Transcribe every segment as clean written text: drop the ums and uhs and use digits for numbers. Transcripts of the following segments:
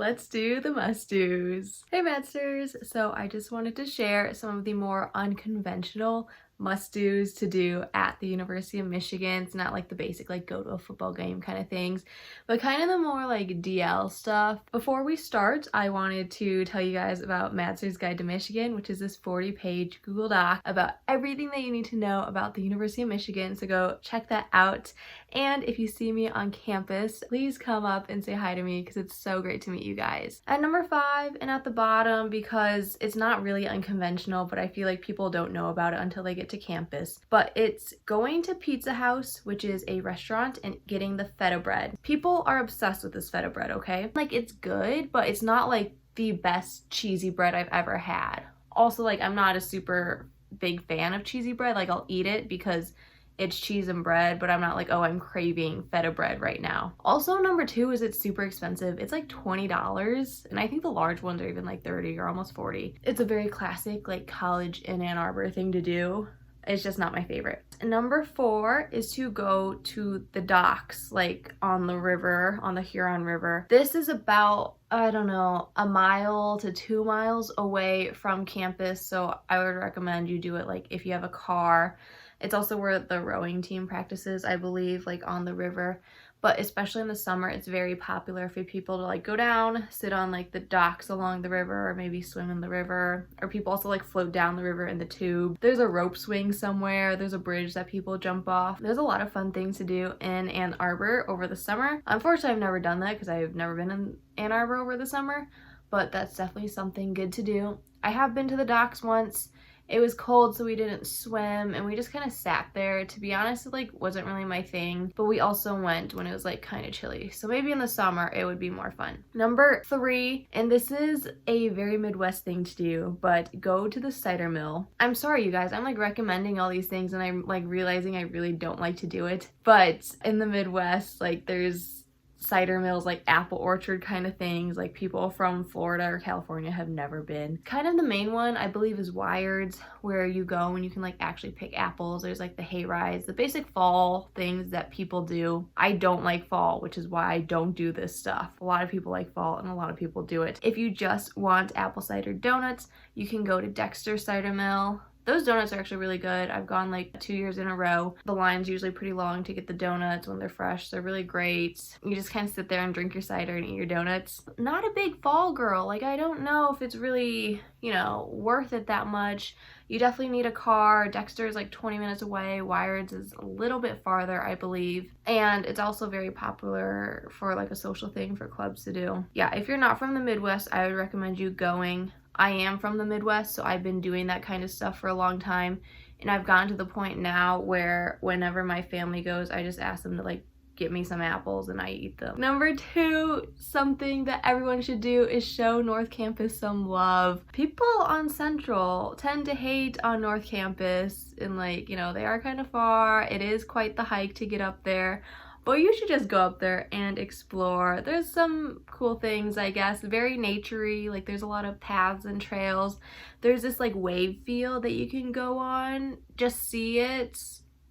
let's do the must-dos. Hey Maddsters! So I just wanted to share some of the more unconventional must-dos to do at the University of Michigan. It's not like the basic like go to a football game kind of things, but kind of the more like DL stuff. Before we start, I wanted to tell you guys about Maddsters Guide to Michigan, which is this 40-page Google Doc about everything that you need to know about the University of Michigan, so go check that out. And if you see me on campus, please come up and say hi to me because it's so great to meet you guys. At number 5 and at the bottom, because it's not really unconventional, but I feel like people don't know about it until they get to campus, but it's going to Pizza House, which is a restaurant, and getting the feta bread. People are obsessed with this feta bread, okay? Like, it's good, but it's not like the best cheesy bread I've ever had. Also, like, I'm not a super big fan of cheesy bread. Like, I'll eat it because it's cheese and bread, but I'm not like, oh, I'm craving feta bread right now. Also, number 2 is it's super expensive. It's like $20, and I think the large ones are even like 30 or almost 40. It's a very classic like college in Ann Arbor thing to do. It's just not my favorite. Number 4 is to go to the docks, like on the river, on the Huron River. This is about, I don't know, 1 mile to 2 miles away from campus, so I would recommend you do it like if you have a car. It's also where the rowing team practices, I believe, like on the river. But especially in the summer, it's very popular for people to like go down, sit on like the docks along the river, or maybe swim in the river. Or people also like float down the river in the tube. There's a rope swing somewhere. There's a bridge that people jump off. There's a lot of fun things to do in Ann Arbor over the summer. Unfortunately, I've never done that because I've never been in Ann Arbor over the summer, but that's definitely something good to do. I have been to the docks once. It was cold, so we didn't swim, and we just kind of sat there. To be honest, it like wasn't really my thing, but we also went when it was like kind of chilly, so maybe in the summer it would be more fun. Number 3, and this is a very Midwest thing to do, but go to the Cider Mill. I'm sorry, you guys, I'm like recommending all these things and I'm like realizing I really don't like to do it, but in the Midwest, like there's cider mills, like apple orchard kind of things, like people from Florida or California have never been. Kind of the main one I believe is Wired's, where you go and you can like actually pick apples. There's like the hay rides, the basic fall things that people do. I don't like fall, which is why I don't do this stuff. A lot of people like fall and a lot of people do it. If you just want apple cider donuts, you can go to Dexter Cider Mill. Those donuts are actually really good. I've gone like 2 years in a row. The line's usually pretty long to get the donuts when they're fresh. They're really great. You just kind of sit there and drink your cider and eat your donuts. Not a big fall girl. Like, I don't know if it's really, you know, worth it that much. You definitely need a car. Dexter is like 20 minutes away. Wired's is a little bit farther, I believe. And it's also very popular for like a social thing for clubs to do. Yeah, if you're not from the Midwest, I would recommend you going. I am from the Midwest, so I've been doing that kind of stuff for a long time, and I've gotten to the point now where whenever my family goes, I just ask them to like get me some apples and I eat them. Number 2, something that everyone should do is show North Campus some love. People on Central tend to hate on North Campus, and like, you know, they are kind of far. It is quite the hike to get up there. But you should just go up there and explore. There's some cool things, I guess, very naturey. Like there's a lot of paths and trails. There's this like wave field that you can go on. Just see it.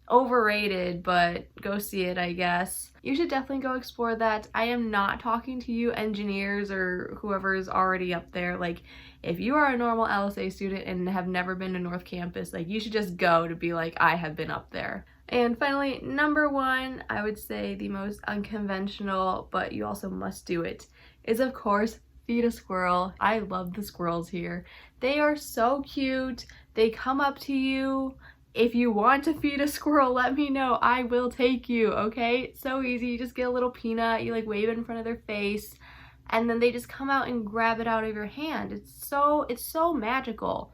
Overrated, but go see it, I guess. You should definitely go explore that. I am not talking to you engineers or whoever is already up there. Like, if you are a normal LSA student and have never been to North Campus, like you should just go to be like, I have been up there. And finally, number 1, I would say the most unconventional, but you also must do it, is of course feed a squirrel. I love the squirrels here. They are so cute. They come up to you. If you want to feed a squirrel, let me know. I will take you, okay? It's so easy. You just get a little peanut, you like wave it in front of their face, and then they just come out and grab it out of your hand. It's so magical.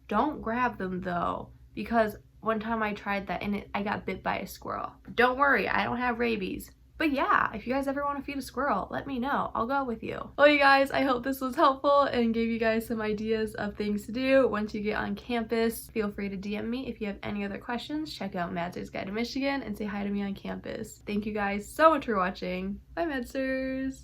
Don't grab them though, because one time I tried that and I got bit by a squirrel. But don't worry, I don't have rabies. But yeah, if you guys ever want to feed a squirrel, let me know. I'll go with you. Well, you guys, I hope this was helpful and gave you guys some ideas of things to do once you get on campus. Feel free to DM me if you have any other questions. Check out Maddsters Guide to Michigan and say hi to me on campus. Thank you guys so much for watching. Bye, Maddsters!